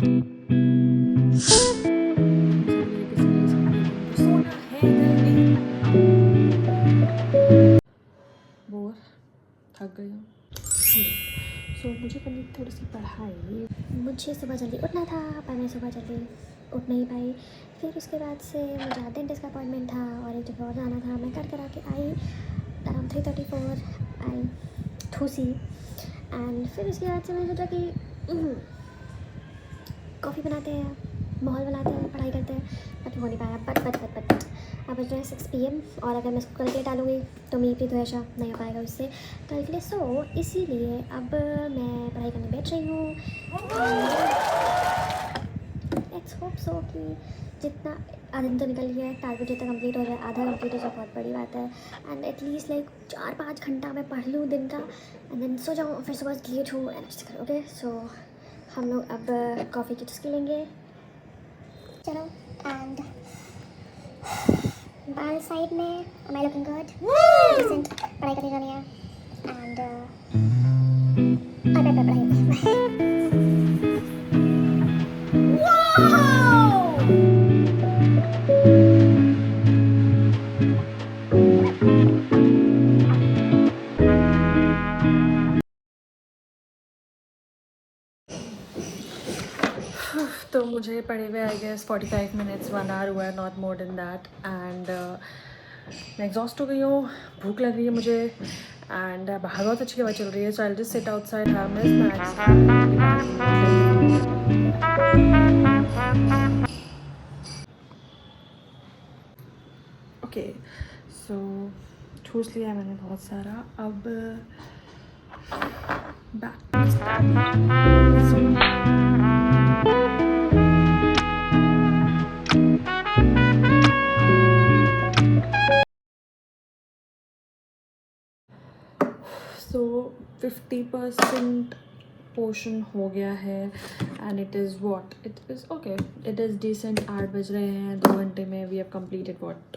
Bore थक गई हूँ। सो मुझे करनी थोड़ी सी पढ़ाई। मुझे सुबह जल्दी उठना था पर मैं सुबह जल्दी उठ नहीं पाई। फिर उसके बाद से मुझे डेंटिस्ट का अपॉइंटमेंट था और एक जगह और जाना था। मैं करा के आई अराउंड 3:34 आई ठूसी। एंड फिर उसके बाद से मैंने सोचा कि कॉफ़ी बनाते हैं, माहौल बनाते हैं, पढ़ाई करते हैं, बट हो नहीं पाया। बट अब बज रहे हैं 6 PM और अगर मैं इसको कल के लिए टालूँगी तो मेरी प्रीत हमेशा नहीं हो पाएगा उससे कल के लिए। सो इसीलिए अब मैं पढ़ाई करने बैठ रही हूँ। लेट्स होप सो कि जितना आधा दिन तो निकल गया है, टारगेट जितना कंप्लीट हो जाए, आधा कंप्लीट हो जाए, बहुत बड़ी बात है। एंड एटलीस्ट लाइक 4-5 घंटा मैं पढ़ लूँ दिन का एंड देन सो जाऊँ, फिर सुबह लेट हूँ एंड ओके। सो हम लोग अब कॉफ़ी की चुस्की लेंगे। चलो एंड बाल साइड में am I looking good? Decent, पढ़ाई करनी जानी है एंड पढ़ाई तो मुझे पढ़े हुए आई गेस 45 मिनट्स 1 आवर हुआ है, not more than that. And मैं एग्जॉस्ट हो गई हूँ, भूख लग रही है मुझे एंड बाहर बहुत अच्छी हवा चल रही है। So I just sit outside, have my snacks. Okay so ठूस लिया मैंने बहुत सारा। अब सो 50% पोर्शन हो गया है and it is what it is okay, it is decent. 8 बज रहे हैं, 2 घंटे में we have completed what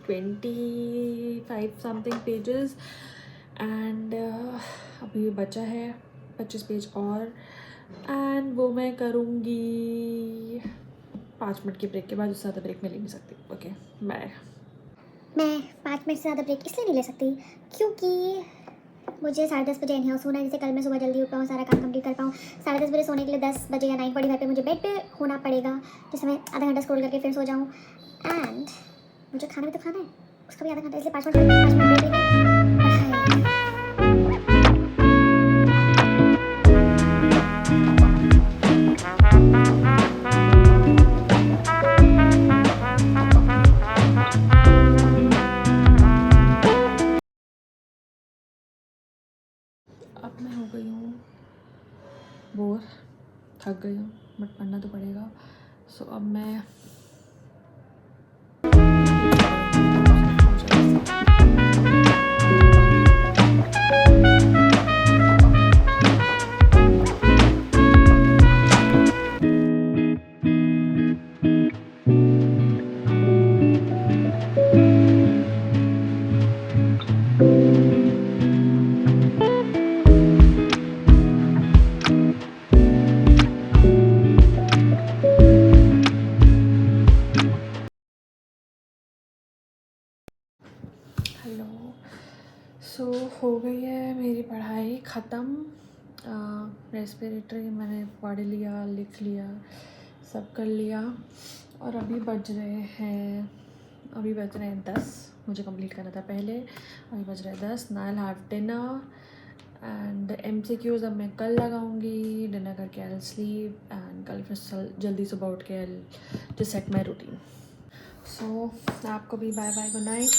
25 something pages and अभी बचा है 25 पेज और एंड वो मैं करूँगी 5 मिनट की ब्रेक के बाद। उससे ज़्यादा ब्रेक मैं ले नहीं सकती। Okay bye. मैं 5 मिनट से ज़्यादा ब्रेक इसलिए नहीं ले सकती क्योंकि मुझे 10:30 बजे इन हाउस होना है, जिससे कल मैं सुबह जल्दी उठ पाऊँ, सारा काम कंप्लीट कर पाऊँ। 10:30 बजे सोने के लिए 10 बजे या 9:45 पे मुझे बेड पे होना पड़ेगा, जिससे मैं आधा घंटा स्क्रॉल करके फिर सो जाऊँ। एंड मुझे खाना भी तो खाना है, उसका भी आधा घंटा, इसलिए 5 मिनट ब्रेक लेके अब मैं हो गई हूँ बोर, थक गई हूँ, बट पढ़ना तो पड़ेगा। सो अब मैं हेलो। सो हो गई है मेरी पढ़ाई ख़त्म। रेस्पिरेटरी मैंने पढ़ लिया, लिख लिया, सब कर लिया और अभी बज रहे हैं 10। मुझे कंप्लीट करना था पहले, अभी बज रहे हैं 10। Now I will have dinner and MCQs अब मैं कल लगाऊंगी। डिनर करके आई विल स्लीप एंड कल फिर जल्दी सुबह उठ के I will just set my routine. So आपको भी बाय बाय, गुड नाइट।